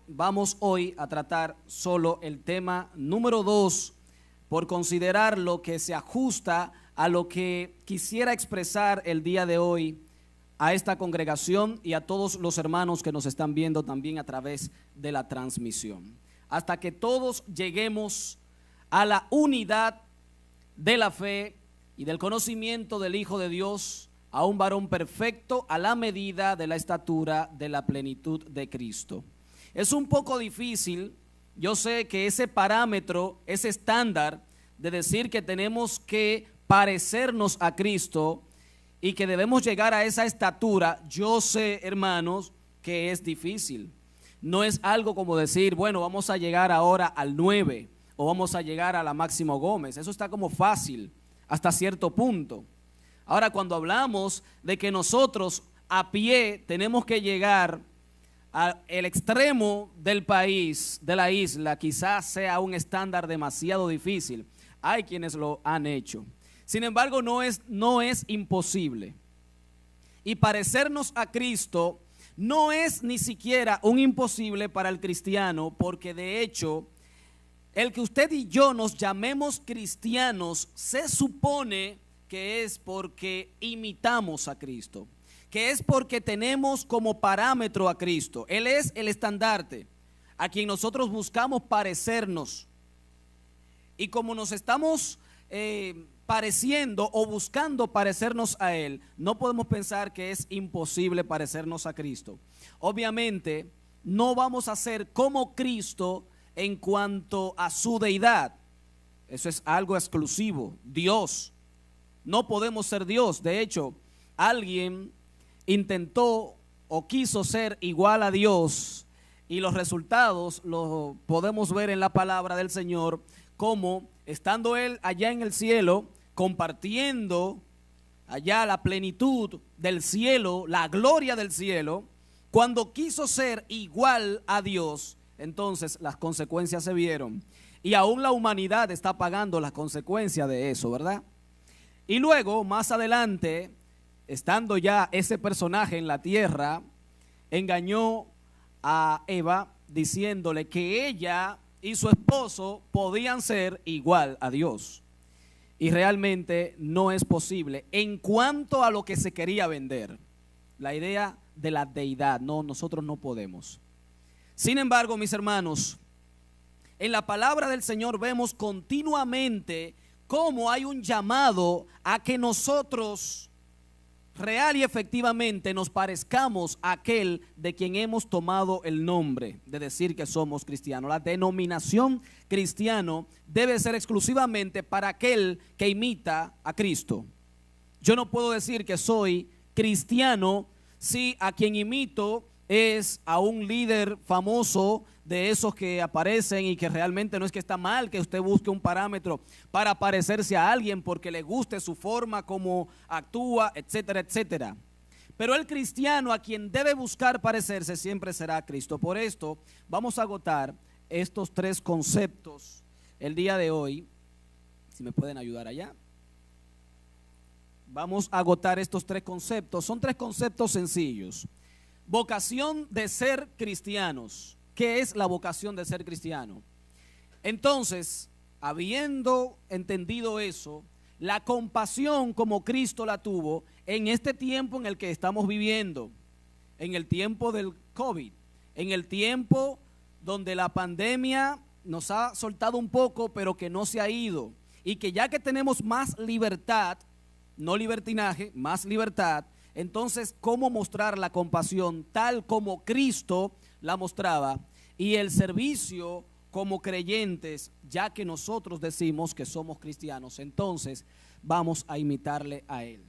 Vamos hoy a tratar solo el tema número 2 por considerar lo que se ajusta a lo que quisiera expresar el día de hoy a esta congregación y a todos los hermanos que nos están viendo también a través de la transmisión. Hasta que todos lleguemos a la unidad de la fe y del conocimiento del Hijo de Dios, a un varón perfecto a la medida de la estatura de la plenitud de Cristo. Es un poco difícil, yo sé que ese parámetro, ese estándar de decir que tenemos que parecernos a Cristo y que debemos llegar a esa estatura, yo sé, hermanos, que es difícil. No es algo como decir, bueno, vamos a llegar ahora al 9 o vamos a llegar a la Máximo Gómez. Eso está como fácil hasta cierto punto. Ahora, cuando hablamos de que nosotros a pie tenemos que llegar al extremo del país, de la isla, quizás sea un estándar demasiado difícil. Hay quienes lo han hecho. Sin embargo, no es imposible. Y parecernos a Cristo no es ni siquiera un imposible para el cristiano, porque de hecho, el que usted y yo nos llamemos cristianos se supone que es porque imitamos a Cristo, que es porque tenemos como parámetro a Cristo. Él es el estandarte a quien nosotros buscamos parecernos. Y como nos estamos pareciendo o buscando parecernos a Él, no podemos pensar que es imposible parecernos a Cristo. Obviamente, no vamos a ser como Cristo en cuanto a su deidad. Eso es algo exclusivo. Dios. No podemos ser Dios. De hecho, alguien intentó o quiso ser igual a Dios y los resultados los podemos ver en la palabra del Señor, como estando Él allá en el cielo, compartiendo allá la plenitud del cielo, la gloria del cielo, cuando quiso ser igual a Dios, entonces las consecuencias se vieron. Y aún la humanidad está pagando las consecuencias de eso, ¿verdad? Y luego, más adelante, estando ya ese personaje en la tierra, engañó a Eva diciéndole que ella y su esposo podían ser igual a Dios. Y realmente no es posible en cuanto a lo que se quería vender, la idea de la deidad. No, nosotros no podemos. Sin embargo, mis hermanos, en la palabra del Señor vemos continuamente cómo hay un llamado a que nosotros real y efectivamente nos parezcamos a aquel de quien hemos tomado el nombre de decir que somos cristianos. La denominación cristiano debe ser exclusivamente para aquel que imita a Cristo. Yo no puedo decir que soy cristiano si a quien imito es a un líder famoso de esos que aparecen, y que realmente no es que está mal que usted busque un parámetro para parecerse a alguien porque le guste su forma, cómo actúa, etcétera, etcétera. Pero el cristiano a quien debe buscar parecerse siempre será Cristo. Por esto vamos a agotar estos tres conceptos el día de hoy. Si me pueden ayudar allá. Vamos a agotar estos tres conceptos. Son tres conceptos sencillos. Vocación de ser cristianos. ¿Qué es la vocación de ser cristiano? Entonces, habiendo entendido eso, la compasión como Cristo la tuvo en este tiempo en el que estamos viviendo, en el tiempo del COVID, en el tiempo donde la pandemia nos ha soltado un poco, pero que no se ha ido, y que ya que tenemos más libertad, no libertinaje, más libertad, entonces, ¿cómo mostrar la compasión tal como Cristo la mostraba? Y el servicio como creyentes, ya que nosotros decimos que somos cristianos, entonces vamos a imitarle a Él.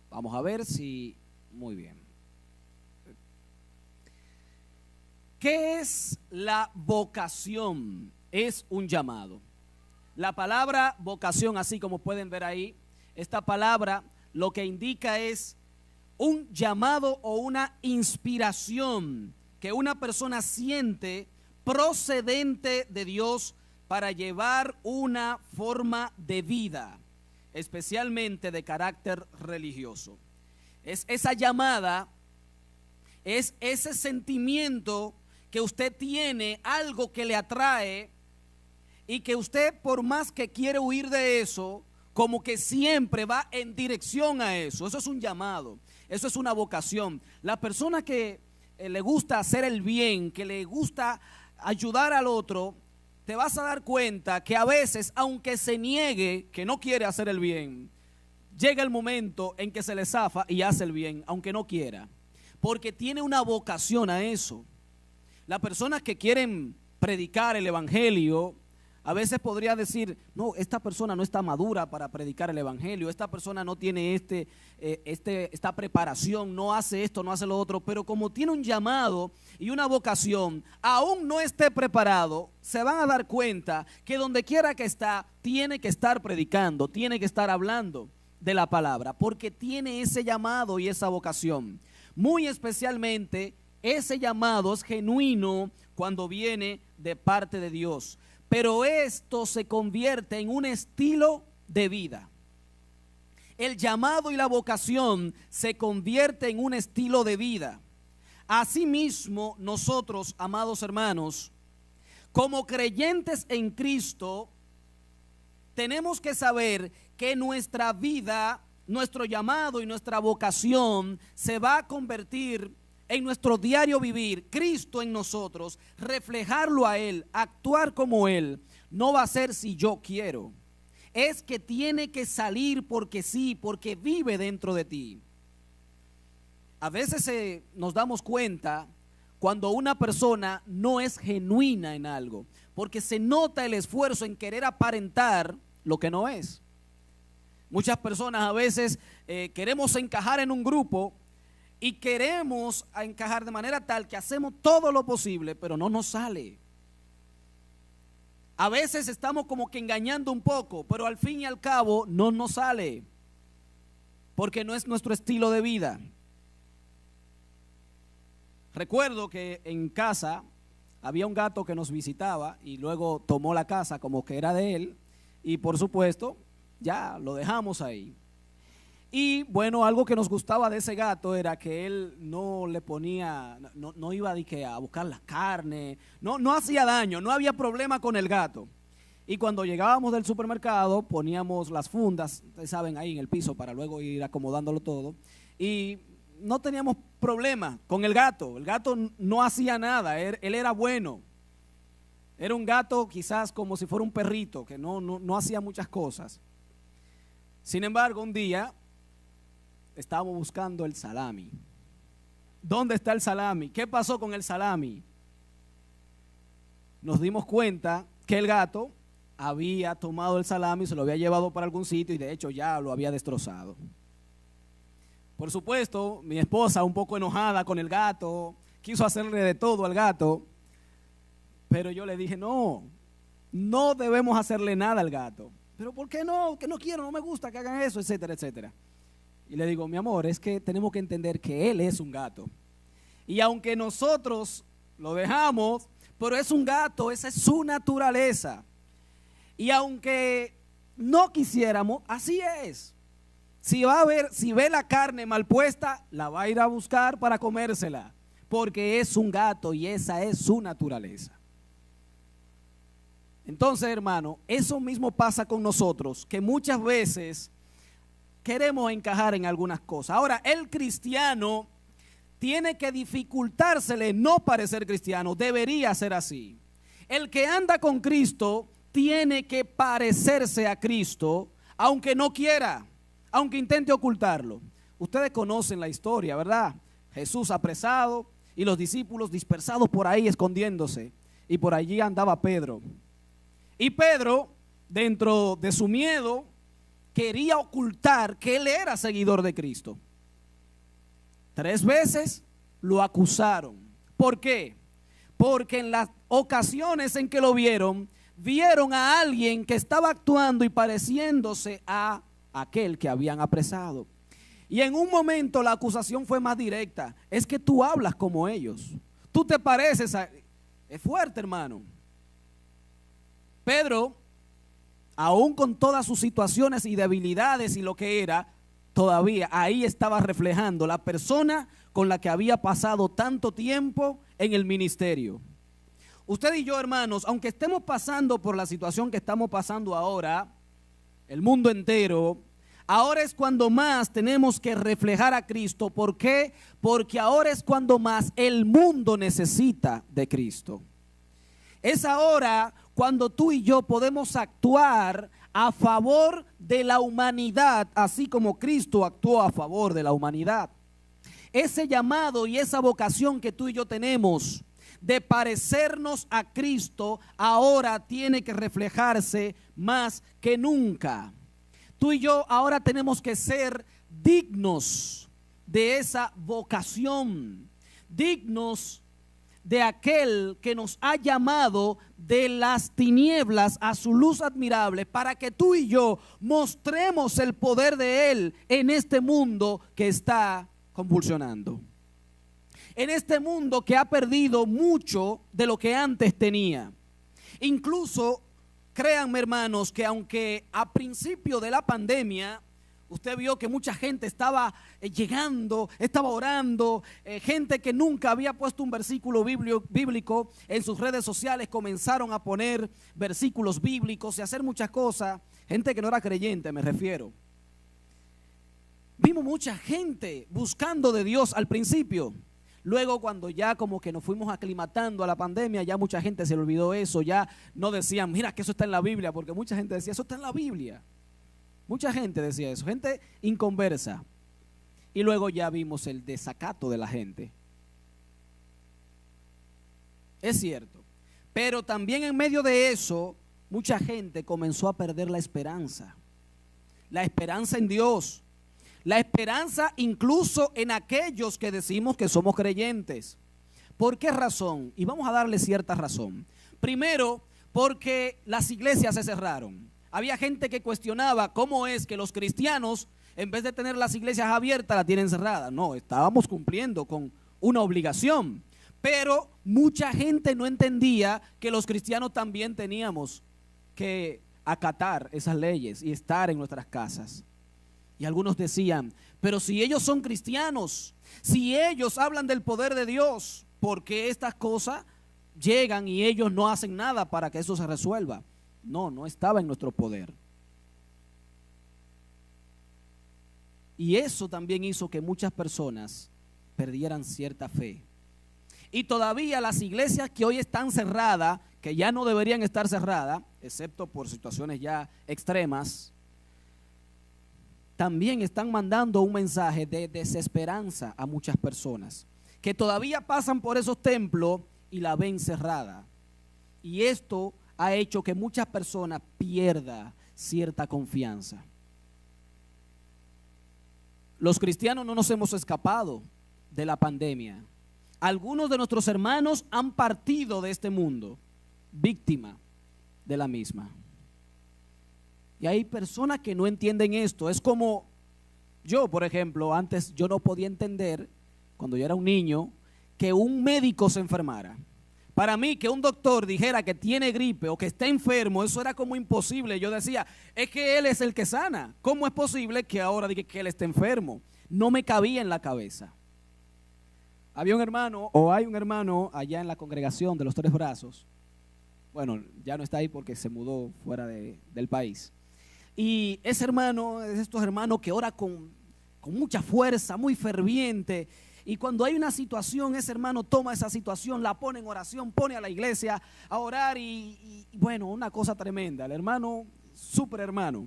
Vamos a ver si... Muy bien. ¿Qué es la vocación? Es un llamado. La palabra vocación, así como pueden ver ahí, esta palabra lo que indica es un llamado o una inspiración que una persona siente procedente de Dios para llevar una forma de vida, especialmente de carácter religioso. Es esa llamada, es ese sentimiento que usted tiene algo que le atrae y que usted, por más que quiere huir de eso, como que siempre va en dirección a eso. Eso es un llamado, eso es una vocación. La persona que le gusta hacer el bien, que le gusta ayudar al otro, te vas a dar cuenta que a veces, aunque se niegue que no quiere hacer el bien, llega el momento en que se le zafa y hace el bien, aunque no quiera, porque tiene una vocación a eso. Las personas que quieren predicar el evangelio, a veces podría decir, no, esta persona no está madura para predicar el evangelio, esta persona no tiene esta preparación, no hace esto, no hace lo otro, pero como tiene un llamado y una vocación, aún no esté preparado, se van a dar cuenta que donde quiera que está, tiene que estar predicando, tiene que estar hablando de la palabra, porque tiene ese llamado y esa vocación. Muy especialmente, ese llamado es genuino cuando viene de parte de Dios. Pero esto se convierte en un estilo de vida. El llamado y la vocación se convierte en un estilo de vida. Asimismo, nosotros, amados hermanos, como creyentes en Cristo, tenemos que saber que nuestra vida, nuestro llamado y nuestra vocación se va a convertir en nuestro diario vivir, Cristo en nosotros, reflejarlo a Él, actuar como Él. No va a ser si yo quiero, es que tiene que salir porque sí, porque vive dentro de ti. A veces nos damos cuenta cuando una persona no es genuina en algo, porque se nota el esfuerzo en querer aparentar lo que no es. Muchas personas a veces queremos encajar en un grupo y queremos encajar de manera tal que hacemos todo lo posible, pero no nos sale. A veces estamos como que engañando un poco, pero al fin y al cabo no nos sale, porque no es nuestro estilo de vida. Recuerdo que en casa había un gato que nos visitaba y luego tomó la casa como que era de él y por supuesto ya lo dejamos ahí. Y bueno, algo que nos gustaba de ese gato era que él no le ponía, no iba a buscar la carne, no hacía daño, no había problema con el gato. Y cuando llegábamos del supermercado poníamos las fundas, ustedes saben, ahí en el piso para luego ir acomodándolo todo. Y no teníamos problema con el gato no hacía nada, él era bueno. Era un gato quizás como si fuera un perrito, que no hacía muchas cosas. Sin embargo, un día estábamos buscando el salami. ¿Dónde está el salami? ¿Qué pasó con el salami? Nos dimos cuenta que el gato había tomado el salami, se lo había llevado para algún sitio y de hecho ya lo había destrozado. Por supuesto, mi esposa, un poco enojada con el gato, quiso hacerle de todo al gato, pero yo le dije, no debemos hacerle nada al gato. ¿Pero por qué no? Que no quiero, no me gusta que hagan eso, etcétera, etcétera. Y le digo, mi amor, es que tenemos que entender que él es un gato. Y aunque nosotros lo dejamos, pero es un gato, esa es su naturaleza. Y aunque no quisiéramos, así es. Si ve la carne mal puesta, la va a ir a buscar para comérsela, porque es un gato y esa es su naturaleza. Entonces, hermano, eso mismo pasa con nosotros, que muchas veces queremos encajar en algunas cosas. Ahora, el cristiano tiene que dificultársele no parecer cristiano, debería ser así. El que anda con Cristo tiene que parecerse a Cristo, aunque no quiera, aunque intente ocultarlo. Ustedes conocen la historia, ¿verdad? Jesús apresado y los discípulos dispersados por ahí escondiéndose, y por allí andaba Pedro. Y Pedro, dentro de su miedo, quería ocultar que él era seguidor de Cristo. 3 veces lo acusaron. ¿Por qué? Porque en las ocasiones en que lo vieron a alguien que estaba actuando y pareciéndose a aquel que habían apresado. Y en un momento la acusación fue más directa. Es que tú hablas como ellos. Tú te pareces a... Es fuerte, hermano. Pedro, aún con todas sus situaciones y debilidades y lo que era, todavía ahí estaba reflejando la persona con la que había pasado tanto tiempo en el ministerio. Usted y yo, hermanos, aunque estemos pasando por la situación que estamos pasando ahora, el mundo entero, ahora es cuando más tenemos que reflejar a Cristo. ¿Por qué? Porque ahora es cuando más el mundo necesita de Cristo. Es ahora cuando tú y yo podemos actuar a favor de la humanidad, así como Cristo actuó a favor de la humanidad. Ese llamado y esa vocación que tú y yo tenemos de parecernos a Cristo ahora tiene que reflejarse más que nunca. Tú y yo ahora tenemos que ser dignos de esa vocación, dignos de aquel que nos ha llamado de las tinieblas a su luz admirable, para que tú y yo mostremos el poder de Él en este mundo que está convulsionando. En este mundo que ha perdido mucho de lo que antes tenía. Incluso, créanme, hermanos, que aunque a principio de la pandemia usted vio que mucha gente estaba llegando, estaba orando, gente que nunca había puesto un versículo bíblico en sus redes sociales comenzaron a poner versículos bíblicos y hacer muchas cosas. Gente que no era creyente, me refiero. Vimos mucha gente buscando de Dios al principio. Luego, cuando ya como que nos fuimos aclimatando a la pandemia, ya mucha gente se le olvidó eso. Ya no decían, mira que eso está en la Biblia, porque mucha gente decía, eso está en la Biblia. Mucha gente decía eso, gente inconversa. Y luego ya vimos el desacato de la gente. Es cierto. Pero también en medio de eso, mucha gente comenzó a perder la esperanza. La esperanza en Dios. La esperanza incluso en aquellos que decimos que somos creyentes. ¿Por qué razón? Y vamos a darle cierta razón. Primero, porque las iglesias se cerraron. Había gente que cuestionaba cómo es que los cristianos, en vez de tener las iglesias abiertas, las tienen cerradas. No, estábamos cumpliendo con una obligación. Pero mucha gente no entendía que los cristianos también teníamos que acatar esas leyes y estar en nuestras casas. Y algunos decían, pero si ellos son cristianos, si ellos hablan del poder de Dios, ¿por qué estas cosas llegan y ellos no hacen nada para que eso se resuelva? No, no estaba en nuestro poder. Y eso también hizo que muchas personas perdieran cierta fe. Y todavía las iglesias que hoy están cerradas, que ya no deberían estar cerradas, excepto por situaciones ya extremas, también están mandando un mensaje de desesperanza a muchas personas que todavía pasan por esos templos y la ven cerrada. Y esto ha hecho que muchas personas pierdan cierta confianza. Los cristianos no nos hemos escapado de la pandemia. Algunos de nuestros hermanos han partido de este mundo, víctima de la misma. Y hay personas que no entienden esto. Es como yo, por ejemplo, antes yo no podía entender, cuando yo era un niño, que un médico se enfermara. Para mí, que un doctor dijera que tiene gripe o que está enfermo, eso era como imposible. Yo decía, es que él es el que sana. ¿Cómo es posible que ahora diga que él está enfermo? No me cabía en la cabeza. Había un hermano, o hay un hermano allá en la congregación de los Tres Brazos. Bueno, ya no está ahí porque se mudó fuera del país. Y ese hermano es de estos hermanos que ora con mucha fuerza, muy ferviente. Y cuando hay una situación, ese hermano toma esa situación, la pone en oración, pone a la iglesia a orar y bueno, una cosa tremenda. El hermano, súper hermano.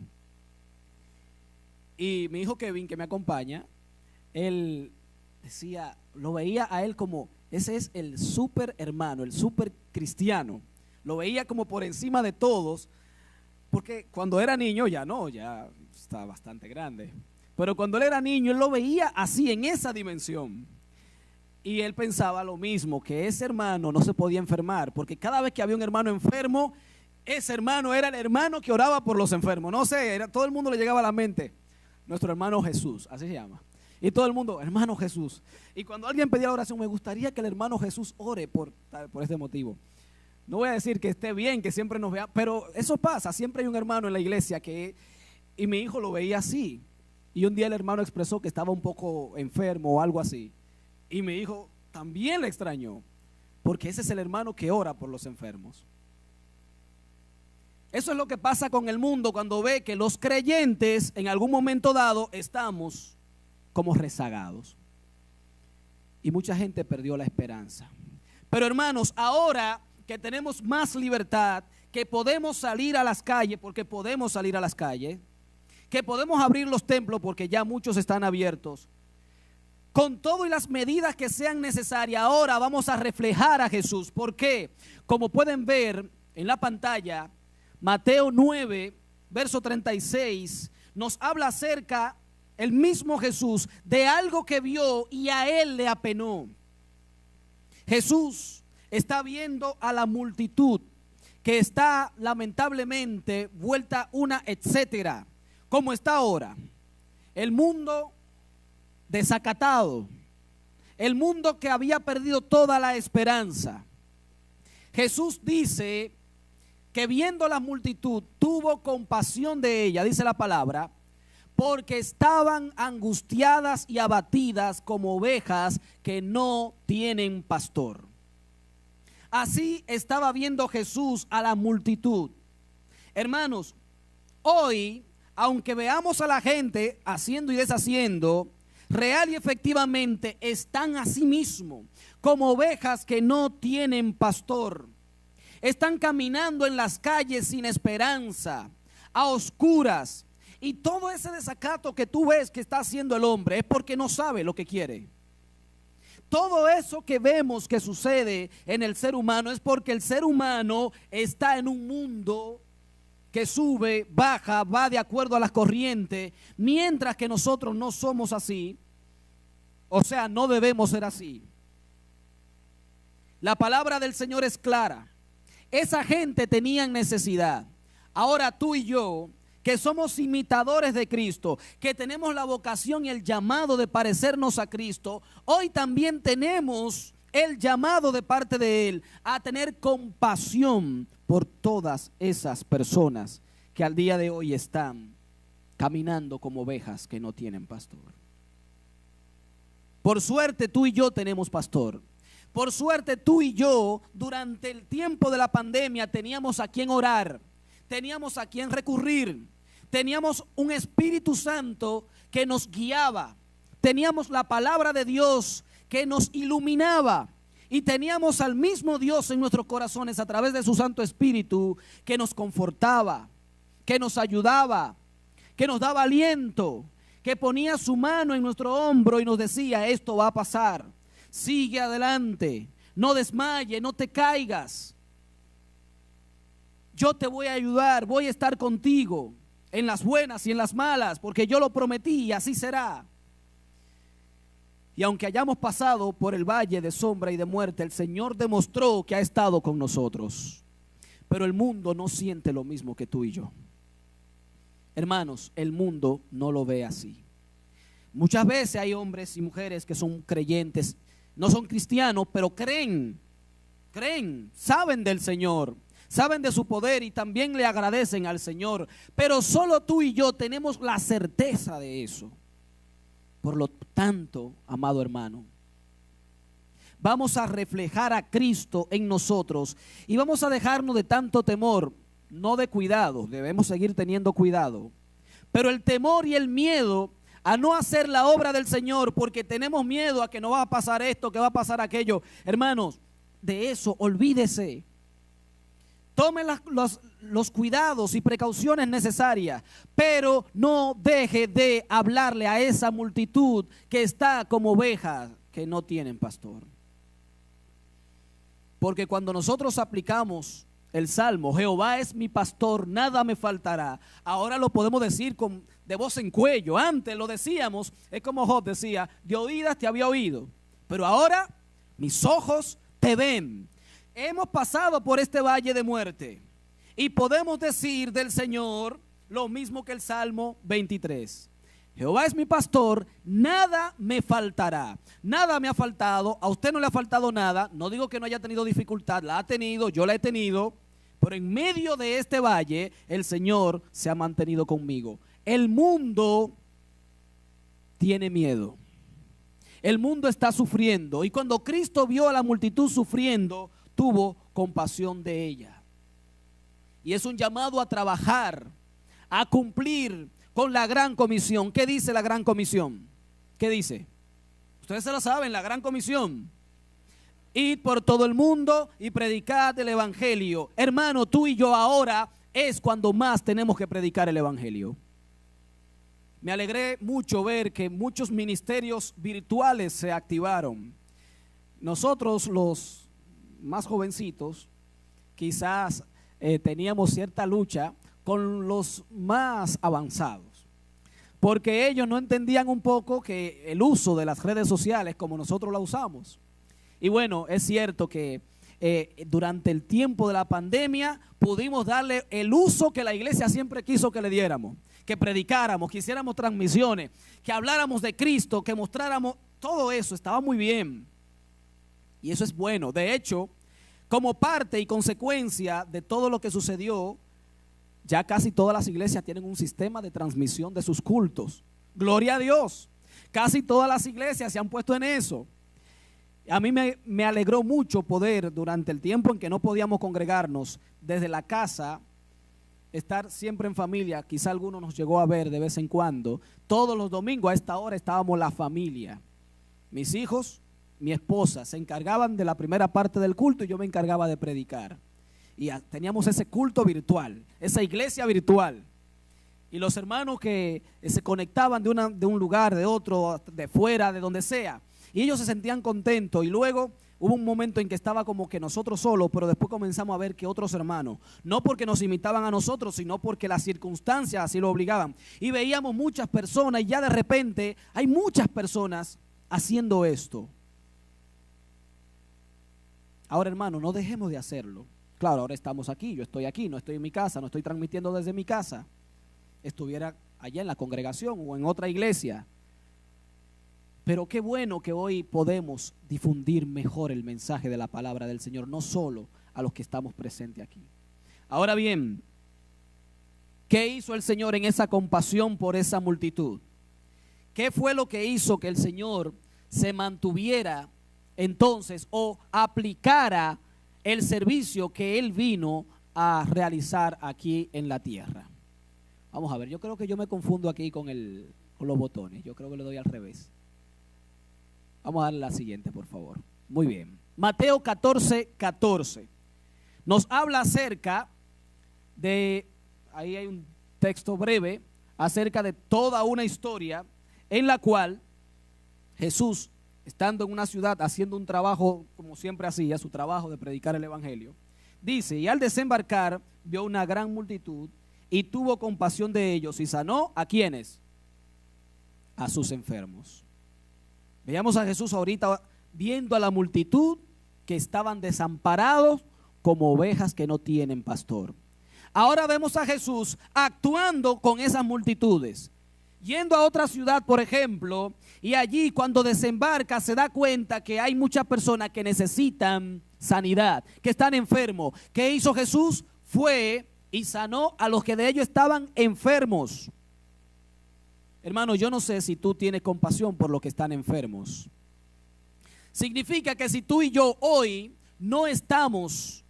Y mi hijo Kevin, que me acompaña, él decía, lo veía a él como, ese es el súper hermano, el súper cristiano. Lo veía como por encima de todos, porque cuando era niño ya no, ya está bastante grande. Pero cuando él era niño, él lo veía así, en esa dimensión. Y él pensaba lo mismo, que ese hermano no se podía enfermar, porque cada vez que había un hermano enfermo, ese hermano era el hermano que oraba por los enfermos. No sé, todo el mundo le llegaba a la mente, nuestro hermano Jesús, así se llama. Y todo el mundo, hermano Jesús. Y cuando alguien pedía la oración, me gustaría que el hermano Jesús ore por este motivo. No voy a decir que esté bien, que siempre nos vea, pero eso pasa, siempre hay un hermano en la iglesia que, y mi hijo lo veía así. Y un día el hermano expresó que estaba un poco enfermo o algo así. Y mi hijo también le extrañó, porque ese es el hermano que ora por los enfermos. Eso es lo que pasa con el mundo cuando ve que los creyentes en algún momento dado estamos como rezagados. Y mucha gente perdió la esperanza. Pero hermanos, ahora que tenemos más libertad, que podemos salir a las calles, porque podemos salir a las calles, que podemos abrir los templos porque ya muchos están abiertos, con todo y las medidas que sean necesarias, ahora vamos a reflejar a Jesús. ¿Por qué? Como pueden ver en la pantalla, Mateo 9, verso 36, nos habla acerca, el mismo Jesús, de algo que vio y a él le apenó. Jesús está viendo a la multitud que está lamentablemente vuelta una etcétera, como está ahora. El mundo desacatado, el mundo que había perdido toda la esperanza. Jesús dice que viendo la multitud tuvo compasión de ella, dice la palabra, porque estaban angustiadas y abatidas como ovejas que no tienen pastor. Así estaba viendo Jesús a la multitud. Hermanos, hoy, aunque veamos a la gente haciendo y deshaciendo, real y efectivamente están a sí mismos como ovejas que no tienen pastor. Están caminando en las calles sin esperanza, a oscuras. Y todo ese desacato que tú ves que está haciendo el hombre es porque no sabe lo que quiere. Todo eso que vemos que sucede en el ser humano es porque el ser humano está en un mundo que sube, baja, va de acuerdo a las corrientes, mientras que nosotros no somos así. O sea, no debemos ser así. La palabra del Señor es clara. Esa gente tenía necesidad. Ahora tú y yo, que somos imitadores de Cristo, que tenemos la vocación y el llamado de parecernos a Cristo, hoy también tenemos el llamado de parte de Él a tener compasión por todas esas personas que al día de hoy están caminando como ovejas que no tienen pastor. Por suerte tú y yo tenemos pastor. Por suerte tú y yo durante el tiempo de la pandemia teníamos a quien orar, teníamos a quien recurrir, teníamos un Espíritu Santo que nos guiaba, teníamos la palabra de Dios que nos iluminaba y teníamos al mismo Dios en nuestros corazones a través de su Santo Espíritu que nos confortaba, que nos ayudaba, que nos daba aliento, que ponía su mano en nuestro hombro y nos decía: esto va a pasar. Sigue adelante, no desmayes, no te caigas. Yo te voy a ayudar, voy a estar contigo en las buenas y en las malas, porque yo lo prometí y así será. Y aunque hayamos pasado por el valle de sombra y de muerte, el Señor demostró que ha estado con nosotros. Pero el mundo no siente lo mismo que tú y yo. Hermanos, el mundo no lo ve así. Muchas veces hay hombres y mujeres que son creyentes, no son cristianos, pero creen, saben del Señor, saben de su poder y también le agradecen al Señor. Pero solo tú y yo tenemos la certeza de eso. Por lo tanto, amado hermano, vamos a reflejar a Cristo en nosotros y vamos a dejarnos de tanto temor, no de cuidado, debemos seguir teniendo cuidado. Pero el temor y el miedo a no hacer la obra del Señor porque tenemos miedo a que no va a pasar esto, que va a pasar aquello. Hermanos, de eso olvídese. Tome los cuidados y precauciones necesarias, pero no deje de hablarle a esa multitud que está como ovejas que no tienen pastor. Porque cuando nosotros aplicamos el salmo, Jehová es mi pastor, nada me faltará, ahora lo podemos decir de voz en cuello. Antes lo decíamos, es como Job decía: de oídas te había oído, pero ahora mis ojos te ven. Hemos pasado por este valle de muerte y podemos decir del Señor lo mismo que el Salmo 23. Jehová es mi pastor, nada me faltará. Nada me ha faltado, a usted no le ha faltado nada. No digo que no haya tenido dificultad, la ha tenido, yo la he tenido. Pero en medio de este valle el Señor se ha mantenido conmigo. El mundo tiene miedo. El mundo está sufriendo y cuando Cristo vio a la multitud sufriendo, tuvo compasión de ella. Y es un llamado a trabajar, a cumplir con la gran comisión. ¿Qué dice la gran comisión? ¿Qué dice? Ustedes se lo saben, la gran comisión. Id por todo el mundo y predicad el evangelio. Hermano, tú y yo ahora es cuando más tenemos que predicar el evangelio. Me alegré mucho ver que muchos ministerios virtuales se activaron. Nosotros los más jovencitos quizás teníamos cierta lucha con los más avanzados, porque ellos no entendían un poco que el uso de las redes sociales como nosotros la usamos. Y bueno, es cierto que durante el tiempo de la pandemia pudimos darle el uso que la iglesia siempre quiso que le diéramos, que predicáramos, que hiciéramos transmisiones, que habláramos de Cristo, que mostráramos, todo eso estaba muy bien. Y eso es bueno. De hecho, como parte y consecuencia de todo lo que sucedió, ya casi todas las iglesias tienen un sistema de transmisión de sus cultos. Gloria a Dios. Casi todas las iglesias se han puesto en eso. A mí me alegró mucho poder, durante el tiempo en que no podíamos congregarnos, desde la casa, estar siempre en familia. Quizá alguno nos llegó a ver de vez en cuando. Todos los domingos a esta hora estábamos la familia. Mis hijos, mi esposa, se encargaban de la primera parte del culto y yo me encargaba de predicar. Y teníamos ese culto virtual, esa iglesia virtual. Y los hermanos que se conectaban de un lugar, de otro, de fuera, de donde sea. Y ellos se sentían contentos y luego hubo un momento en que estaba como que nosotros solos, pero después comenzamos a ver que otros hermanos, no porque nos imitaban a nosotros, sino porque las circunstancias así lo obligaban. Y veíamos muchas personas y ya de repente hay muchas personas haciendo esto. Ahora, hermano, no dejemos de hacerlo. Claro, ahora estamos aquí, yo estoy aquí, no estoy en mi casa, no estoy transmitiendo desde mi casa. Estuviera allá en la congregación o en otra iglesia. Pero qué bueno que hoy podemos difundir mejor el mensaje de la palabra del Señor, no solo a los que estamos presentes aquí. Ahora bien, ¿qué hizo el Señor en esa compasión por esa multitud? ¿Qué fue lo que hizo que el Señor se mantuviera entonces o aplicara el servicio que Él vino a realizar aquí en la tierra? Vamos a ver, yo creo que yo me confundo aquí con los botones, yo creo que le doy al revés. Vamos a darle la siguiente, por favor. Muy bien. Mateo 14:14. Nos habla acerca de, ahí hay un texto breve, acerca de toda una historia en la cual Jesús, estando en una ciudad, haciendo un trabajo como siempre hacía, su trabajo de predicar el evangelio, dice, y al desembarcar vio una gran multitud y tuvo compasión de ellos y sanó ¿a quiénes? A sus enfermos. Veamos a Jesús ahorita viendo a la multitud que estaban desamparados como ovejas que no tienen pastor. Ahora vemos a Jesús actuando con esas multitudes, yendo a otra ciudad, por ejemplo, y allí cuando desembarca se da cuenta que hay muchas personas que necesitan sanidad, que están enfermos. ¿Qué hizo Jesús? Fue y sanó a los que de ellos estaban enfermos. Hermano, yo no sé si tú tienes compasión por los que están enfermos. Significa que si tú y yo hoy no estamos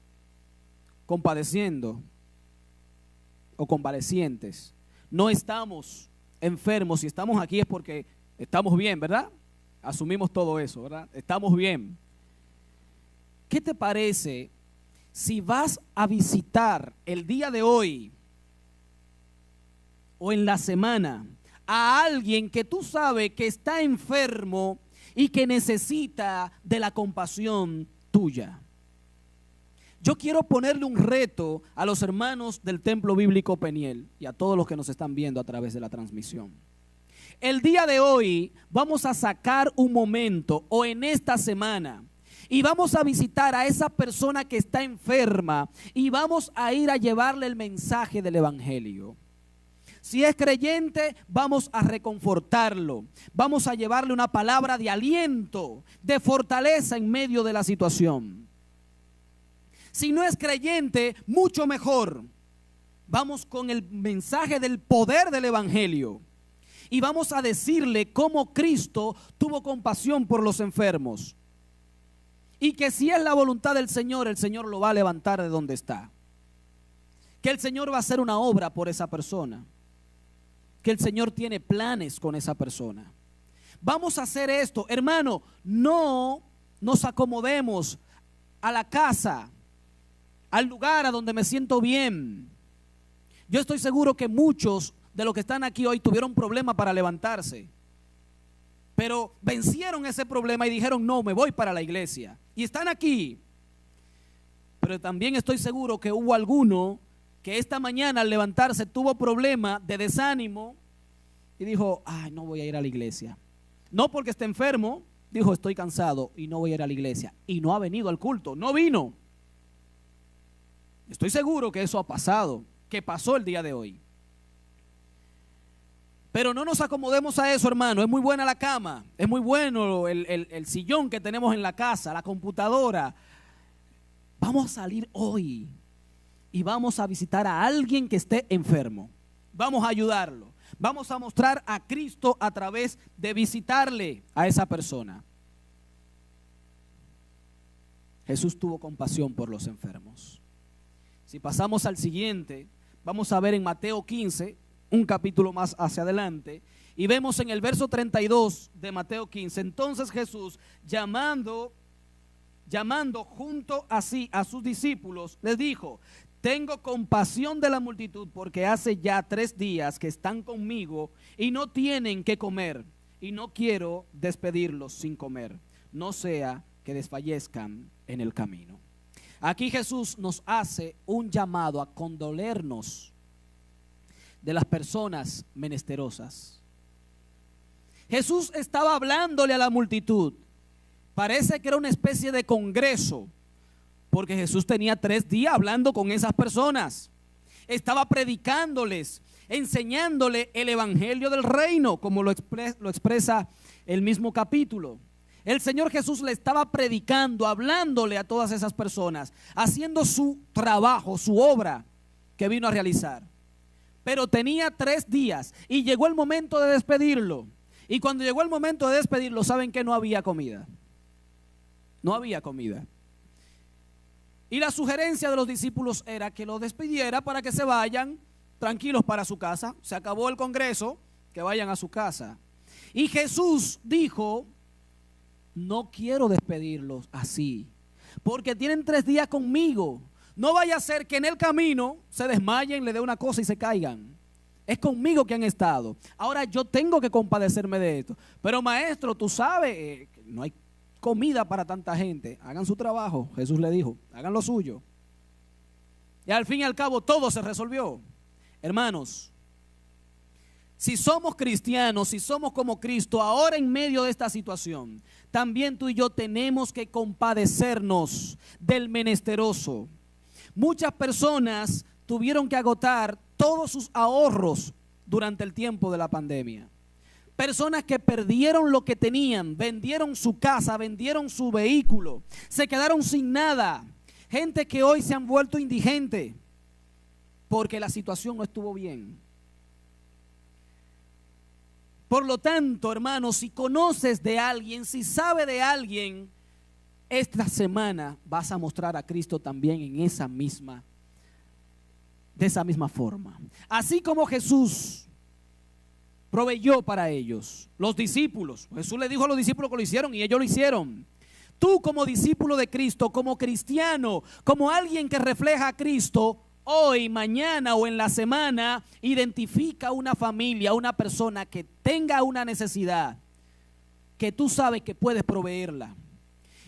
compadeciendo o convalecientes, no estamos enfermos, si estamos aquí es porque estamos bien, ¿verdad? Asumimos todo eso, ¿verdad? Estamos bien. ¿Qué te parece si vas a visitar el día de hoy o en la semana a alguien que tú sabes que está enfermo y que necesita de la compasión tuya? Yo quiero ponerle un reto a los hermanos del Templo Bíblico Peniel y a todos los que nos están viendo a través de la transmisión. El día de hoy vamos a sacar un momento o en esta semana y vamos a visitar a esa persona que está enferma y vamos a ir a llevarle el mensaje del evangelio. Si es creyente, vamos a reconfortarlo, vamos a llevarle una palabra de aliento, de fortaleza en medio de la situación. Si no es creyente, mucho mejor. Vamos con el mensaje del poder del evangelio. y vamos a decirle cómo Cristo tuvo compasión por los enfermos. Y que si es la voluntad del Señor, el Señor lo va a levantar de donde está. Que el Señor va a hacer una obra por esa persona. Que el Señor tiene planes con esa persona. Vamos a hacer esto, hermano, no nos acomodemos a la casa, al lugar a donde me siento bien. Yo estoy seguro que muchos de los que están aquí hoy tuvieron problemas para levantarse, pero vencieron ese problema y dijeron, no, me voy para la iglesia. Y están aquí. Pero también estoy seguro que hubo alguno que esta mañana al levantarse tuvo problema de desánimo y dijo, ay, no voy a ir a la iglesia. No porque esté enfermo, dijo, estoy cansado y no voy a ir a la iglesia. Y no ha venido al culto, no vino. Estoy seguro que eso ha pasado, que pasó el día de hoy. Pero no nos acomodemos a eso, hermano. Es muy buena la cama, es muy bueno el sillón que tenemos en la casa, la computadora. Vamos a salir hoy y vamos a visitar a alguien que esté enfermo. Vamos a ayudarlo. Vamos a mostrar a Cristo a través de visitarle a esa persona. Jesús tuvo compasión por los enfermos. Si pasamos al siguiente, vamos a ver en Mateo 15, un capítulo más hacia adelante, y vemos en el verso 32 de Mateo 15, entonces Jesús, llamando junto a sí a sus discípulos, les dijo, tengo compasión de la multitud porque hace ya 3 días que están conmigo y no tienen que comer, y no quiero despedirlos sin comer, no sea que desfallezcan en el camino. Aquí Jesús nos hace un llamado a condolernos de las personas menesterosas. Jesús estaba hablándole a la multitud. Parece que era una especie de congreso, porque Jesús tenía 3 días hablando con esas personas. Estaba predicándoles, enseñándole el evangelio del reino, como lo expresa el mismo capítulo. El Señor Jesús le estaba predicando, hablándole a todas esas personas, haciendo su trabajo, su obra que vino a realizar. Pero tenía 3 días y llegó el momento de despedirlo. Y cuando llegó el momento de despedirlo, ¿saben que no había comida? No había comida. Y la sugerencia de los discípulos era que lo despidiera para que se vayan tranquilos para su casa. Se acabó el congreso, que vayan a su casa. Y Jesús dijo, no quiero despedirlos así, porque tienen 3 días conmigo. No vaya a ser que en el camino se desmayen, le dé una cosa y se caigan. Es conmigo que han estado. Ahora yo tengo que compadecerme de esto. Pero maestro, tú sabes, no hay comida para tanta gente. Hagan su trabajo, Jesús le dijo, hagan lo suyo. Y al fin y al cabo todo se resolvió. Hermanos, si somos cristianos, si somos como Cristo, ahora en medio de esta situación, también tú y yo tenemos que compadecernos del menesteroso. Muchas personas tuvieron que agotar todos sus ahorros durante el tiempo de la pandemia. Personas que perdieron lo que tenían, vendieron su casa, vendieron su vehículo, se quedaron sin nada. Gente que hoy se han vuelto indigente porque la situación no estuvo bien. Por lo tanto, hermanos, si conoces de alguien, si sabes de alguien, esta semana vas a mostrar a Cristo también de esa misma forma. Así como Jesús proveyó para ellos, los discípulos. Jesús le dijo a los discípulos que lo hicieron y ellos lo hicieron. Tú como discípulo de Cristo, como cristiano, como alguien que refleja a Cristo, hoy, mañana o en la semana, identifica una familia, una persona que tenga una necesidad, que tú sabes que puedes proveerla.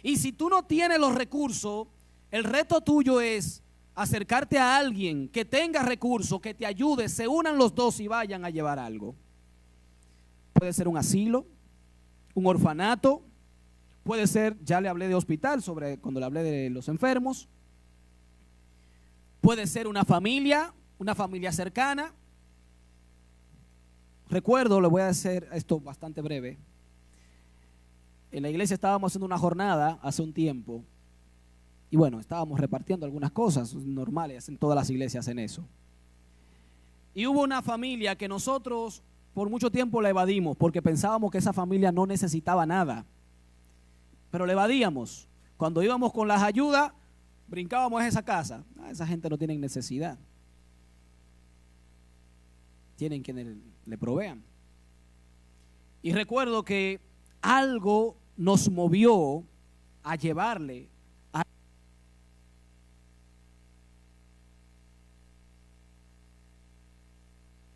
Y si tú no tienes los recursos, el reto tuyo es acercarte a alguien que tenga recursos, que te ayude, se unan los dos y vayan a llevar algo. Puede ser un asilo, un orfanato, puede ser, ya le hablé de hospital, cuando le hablé de los enfermos. Puede ser una familia cercana. Recuerdo, le voy a hacer esto bastante breve. En la iglesia estábamos haciendo una jornada hace un tiempo. Y bueno, estábamos repartiendo algunas cosas normales, en todas las iglesias hacen eso. Y hubo una familia que nosotros por mucho tiempo la evadimos porque pensábamos que esa familia no necesitaba nada. Pero la evadíamos. Cuando íbamos con las ayudas, brincábamos a esa casa. Esa gente no tiene necesidad. Tienen quienes le provean. Y recuerdo que algo nos movió a llevarle a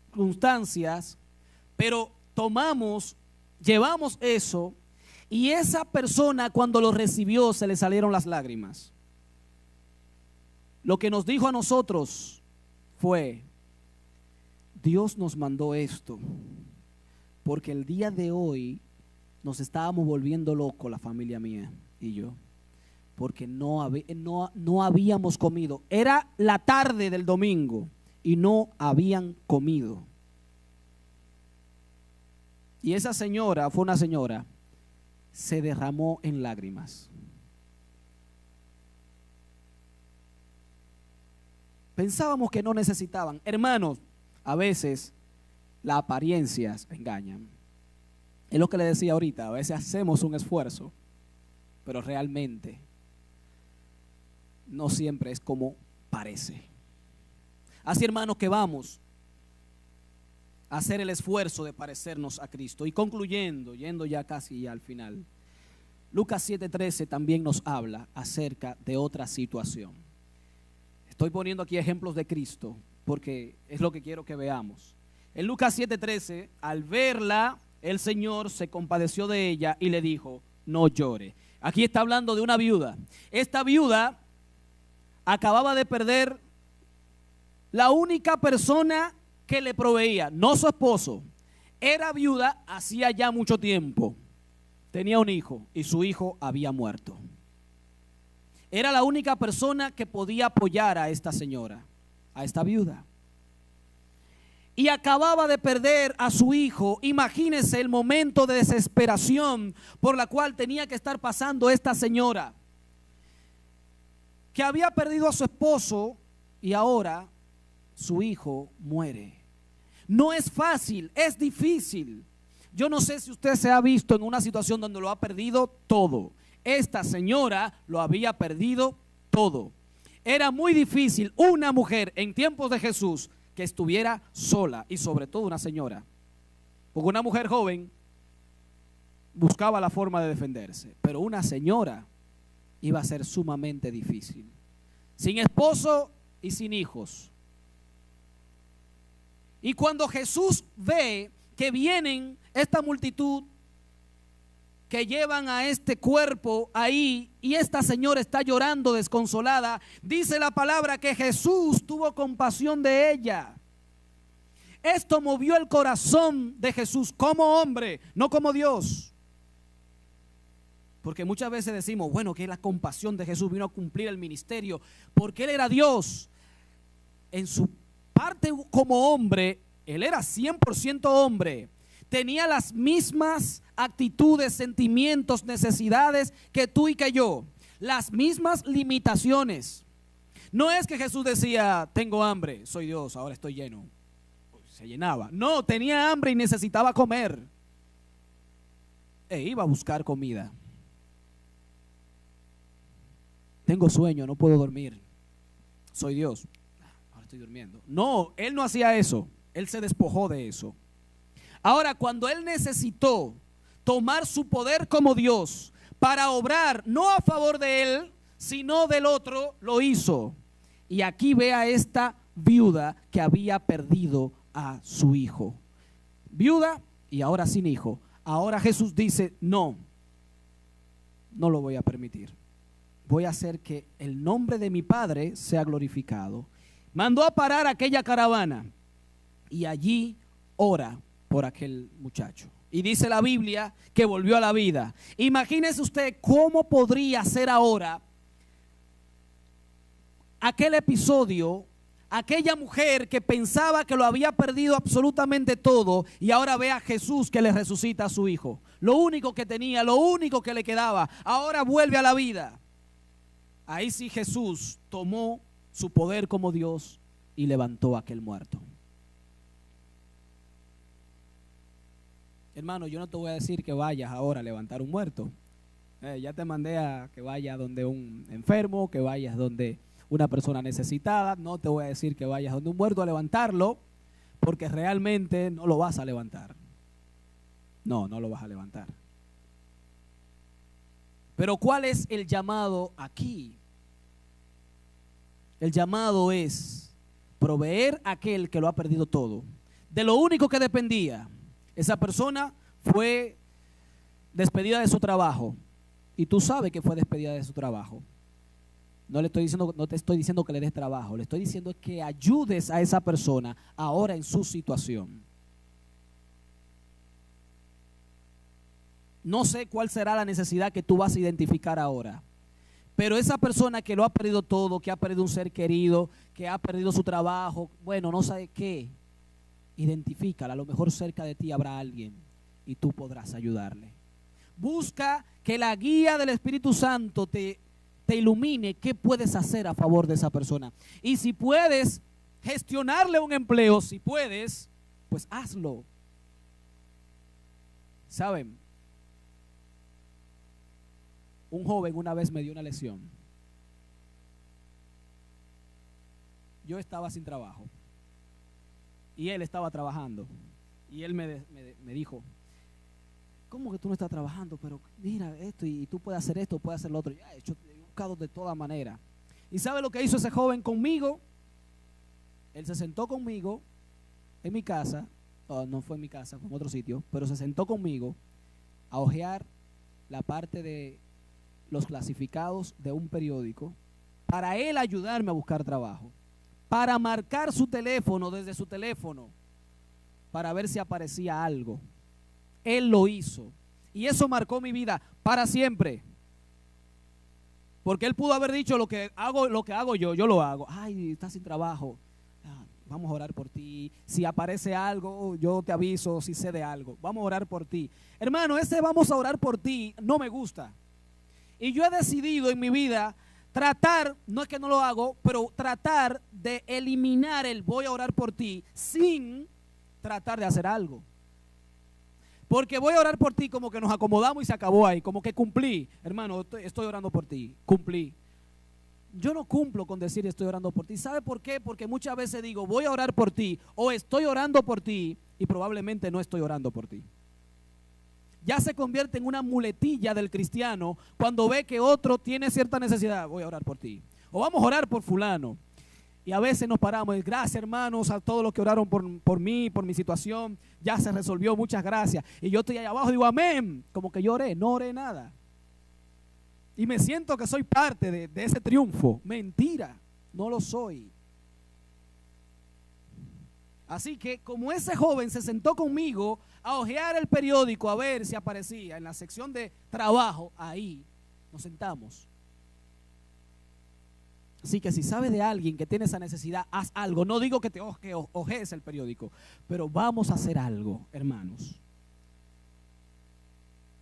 circunstancias, pero llevamos eso, y esa persona cuando lo recibió se le salieron las lágrimas. Lo que nos dijo a nosotros fue: Dios nos mandó esto porque el día de hoy nos estábamos volviendo locos, la familia mía y yo, porque no habíamos comido. Era la tarde del domingo y no habían comido. Y esa señora, fue una señora, se derramó en lágrimas. Pensábamos que no necesitaban. Hermanos, a veces las apariencias engañan. Es lo que le decía ahorita, a veces hacemos un esfuerzo, pero realmente no siempre es como parece. Así, hermanos, que vamos a hacer el esfuerzo de parecernos a Cristo. Y concluyendo, yendo ya casi al final, Lucas 7:13 también nos habla acerca de otra situación. Estoy poniendo aquí ejemplos de Cristo porque es lo que quiero que veamos. En Lucas 7:13, al verla, el Señor se compadeció de ella y le dijo: no llore. Aquí está hablando de una viuda. Esta viuda acababa de perder la única persona que le proveía, no su esposo. Era viuda hacía ya mucho tiempo. Tenía un hijo y su hijo había muerto. Era la única persona que podía apoyar a esta señora, a esta viuda. Y acababa de perder a su hijo. Imagínense el momento de desesperación por la cual tenía que estar pasando esta señora, que había perdido a su esposo y ahora su hijo muere. No es fácil, es difícil. Yo no sé si usted se ha visto en una situación donde lo ha perdido todo. Esta señora lo había perdido todo. Era muy difícil una mujer en tiempos de Jesús que estuviera sola, y sobre todo una señora, porque una mujer joven buscaba la forma de defenderse, pero una señora iba a ser sumamente difícil, sin esposo y sin hijos. Y cuando Jesús ve que vienen esta multitud que llevan a este cuerpo ahí y esta señora está llorando desconsolada, dice la palabra que Jesús tuvo compasión de ella. Esto movió el corazón de Jesús como hombre, no como Dios. Porque muchas veces decimos, bueno, que la compasión de Jesús vino a cumplir el ministerio, porque Él era Dios. En su parte como hombre, Él era 100% hombre. Tenía las mismas actitudes, sentimientos, necesidades que tú y que yo. Las mismas limitaciones. No es que Jesús decía, tengo hambre, soy Dios, ahora estoy lleno. Se llenaba. No, tenía hambre y necesitaba comer. E iba a buscar comida. Tengo sueño, no puedo dormir. Soy Dios. Ahora estoy durmiendo. No, Él no hacía eso. Él se despojó de eso. Ahora, cuando Él necesitó tomar su poder como Dios para obrar, no a favor de Él, sino del otro, lo hizo. Y aquí ve a esta viuda que había perdido a su hijo. Viuda y ahora sin hijo. Ahora Jesús dice, no lo voy a permitir. Voy a hacer que el nombre de mi Padre sea glorificado. Mandó a parar aquella caravana y allí ora por aquel muchacho. Y dice la Biblia que volvió a la vida. Imagínese usted cómo podría ser ahora aquel episodio, aquella mujer que pensaba que lo había perdido absolutamente todo y ahora ve a Jesús que le resucita a su hijo. Lo único que tenía, lo único que le quedaba, ahora vuelve a la vida. Ahí sí Jesús tomó su poder como Dios y levantó a aquel muerto. Hermano, yo no te voy a decir que vayas ahora a levantar un muerto. Ya te mandé a que vayas donde un enfermo, que vayas donde una persona necesitada. No te voy a decir que vayas donde un muerto a levantarlo, porque realmente no lo vas a levantar. No, no lo vas a levantar. Pero ¿cuál es el llamado aquí? El llamado es proveer a aquel que lo ha perdido todo. De lo único que dependía, esa persona fue despedida de su trabajo. Y tú sabes que fue despedida de su trabajo. No te estoy diciendo que le des trabajo, le estoy diciendo que ayudes a esa persona ahora en su situación. No sé cuál será la necesidad que tú vas a identificar ahora, pero esa persona que lo ha perdido todo, que ha perdido un ser querido, que ha perdido su trabajo, bueno, no sabe qué, identifícala. A lo mejor cerca de ti habrá alguien y tú podrás ayudarle. Busca que la guía del Espíritu Santo te ilumine qué puedes hacer a favor de esa persona. Y si puedes gestionarle un empleo, si puedes, pues hazlo. ¿Saben? Un joven una vez me dio una lección. Yo estaba sin trabajo y él estaba trabajando. Y él me dijo, ¿cómo que tú no estás trabajando? Pero mira esto y tú puedes hacer esto, puedes hacer lo otro. Ya he buscado de toda manera. ¿Y sabe lo que hizo ese joven conmigo? Él se sentó conmigo en mi casa, no fue en mi casa, fue en otro sitio, pero se sentó conmigo a hojear la parte de los clasificados de un periódico para él ayudarme a buscar trabajo, para marcar su teléfono desde su teléfono, para ver si aparecía algo. Él lo hizo y eso marcó mi vida para siempre. Porque él pudo haber dicho lo que hago yo lo hago. Ay, estás sin trabajo. Vamos a orar por ti. Si aparece algo, yo te aviso. Si sé de algo, vamos a orar por ti. Hermano, ese vamos a orar por ti no me gusta. Y yo he decidido en mi vida tratar, no es que no lo hago, pero tratar de eliminar el voy a orar por ti sin tratar de hacer algo. Porque voy a orar por ti como que nos acomodamos y se acabó ahí, como que cumplí. Hermano, estoy orando por ti, cumplí. Yo no cumplo con decir estoy orando por ti. ¿Sabe por qué? Porque muchas veces digo voy a orar por ti o estoy orando por ti y probablemente no estoy orando por ti. Ya se convierte en una muletilla del cristiano cuando ve que otro tiene cierta necesidad. Voy a orar por ti. O vamos a orar por fulano. Y a veces nos paramos, gracias hermanos a todos los que oraron por mí, por mi situación, ya se resolvió, muchas gracias. Y yo estoy ahí abajo y digo amén, como que yo oré, no oré nada. Y me siento que soy parte de ese triunfo. Mentira, no lo soy. Así que como ese joven se sentó conmigo a hojear el periódico a ver si aparecía en la sección de trabajo, ahí nos sentamos. Así que si sabes de alguien que tiene esa necesidad, haz algo. No digo que hojees el periódico, pero vamos a hacer algo, hermanos.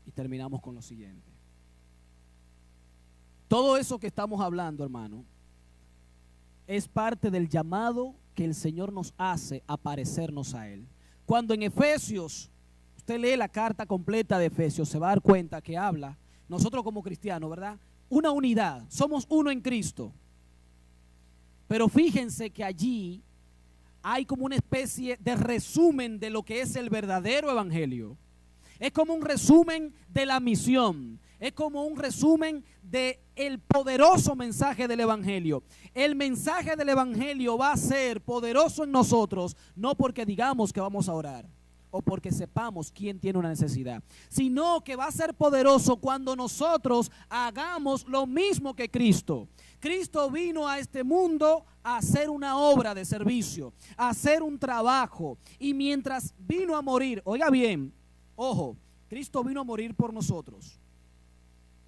Y terminamos con lo siguiente. Todo eso que estamos hablando, hermano, es parte del llamado que el Señor nos hace a parecernos a Él. Cuando en Efesios, usted lee la carta completa de Efesios, se va a dar cuenta que habla, nosotros como cristianos, ¿verdad? Una unidad, somos uno en Cristo. Pero fíjense que allí hay como una especie de resumen de lo que es el verdadero evangelio. Es como un resumen de la misión. Es como un resumen del poderoso mensaje del evangelio. El mensaje del evangelio va a ser poderoso en nosotros, no porque digamos que vamos a orar o porque sepamos quién tiene una necesidad, sino que va a ser poderoso cuando nosotros hagamos lo mismo que Cristo. Cristo vino a este mundo a hacer una obra de servicio, a hacer un trabajo, y mientras vino a morir, oiga bien, ojo, Cristo vino a morir por nosotros.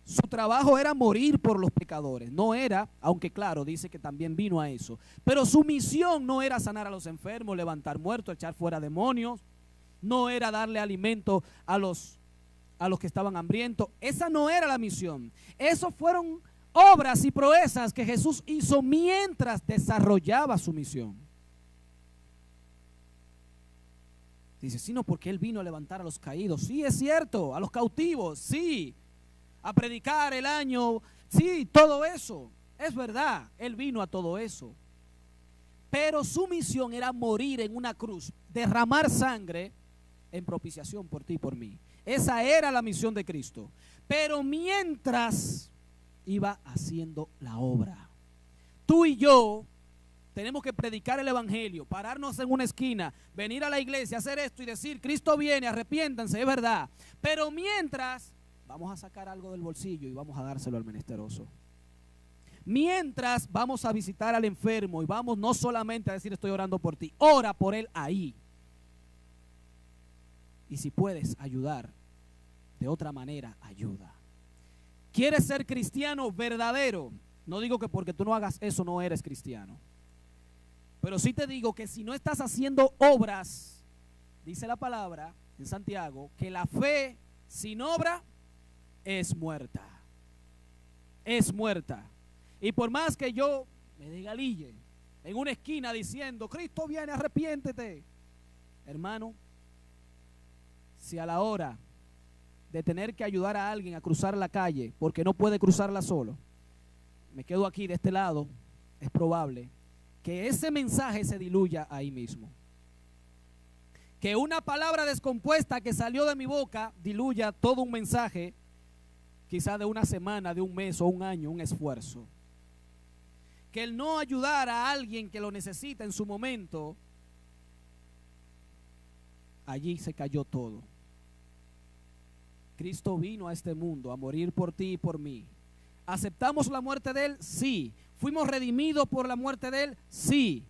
Su trabajo era morir por los pecadores, no era, aunque claro, dice que también vino a eso, pero su misión no era sanar a los enfermos, levantar muertos, echar fuera demonios, no era darle alimento a los que estaban hambrientos. Esa no era la misión. Esos fueron obras y proezas que Jesús hizo mientras desarrollaba su misión. Dice, sí, no, porque Él vino a levantar a los caídos. Sí, es cierto, a los cautivos, sí. A predicar el año, sí, todo eso. Es verdad, Él vino a todo eso. Pero su misión era morir en una cruz, derramar sangre en propiciación por ti y por mí. Esa era la misión de Cristo. Pero mientras iba haciendo la obra, tú y yo tenemos que predicar el evangelio, pararnos en una esquina, venir a la iglesia, hacer esto y decir, Cristo viene, arrepiéntanse, es verdad. Pero mientras, vamos a sacar algo del bolsillo y vamos a dárselo al menesteroso. Mientras vamos a visitar al enfermo y vamos no solamente a decir estoy orando por ti, ora por él ahí. Y si puedes ayudar de otra manera, ayuda. ¿Quieres ser cristiano verdadero? No digo que porque tú no hagas eso no eres cristiano. Pero sí te digo que si no estás haciendo obras, dice la palabra en Santiago, que la fe sin obra es muerta. Es muerta. Y por más que yo me desgalille en una esquina diciendo, Cristo viene, arrepiéntete. Hermano, si a la hora de tener que ayudar a alguien a cruzar la calle porque no puede cruzarla solo, me quedo aquí de este lado, es probable que ese mensaje se diluya ahí mismo. Que una palabra descompuesta que salió de mi boca diluya todo un mensaje, quizá de una semana, de un mes o un año, un esfuerzo. Que el no ayudar a alguien que lo necesita en su momento, allí se cayó todo. Cristo vino a este mundo a morir por ti y por mí. ¿Aceptamos la muerte de Él? Sí. ¿Fuimos redimidos por la muerte de Él? Sí.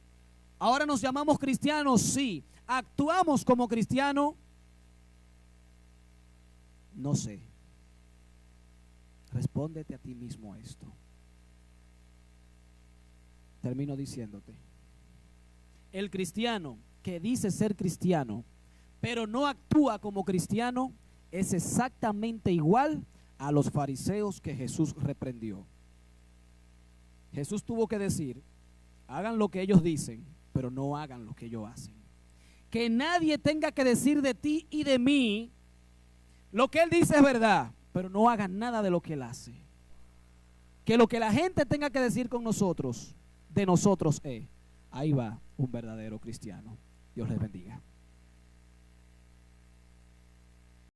¿Ahora nos llamamos cristianos? Sí. ¿Actuamos como cristianos? No sé. Respóndete a ti mismo esto. Termino diciéndote. El cristiano que dice ser cristiano, pero no actúa como cristiano, es exactamente igual a los fariseos que Jesús reprendió. Jesús tuvo que decir, hagan lo que ellos dicen, pero no hagan lo que ellos hacen. Que nadie tenga que decir de ti y de mí, lo que Él dice es verdad, pero no hagan nada de lo que Él hace. Que lo que la gente tenga que decir con nosotros, de nosotros es, ahí va un verdadero cristiano. Dios les bendiga.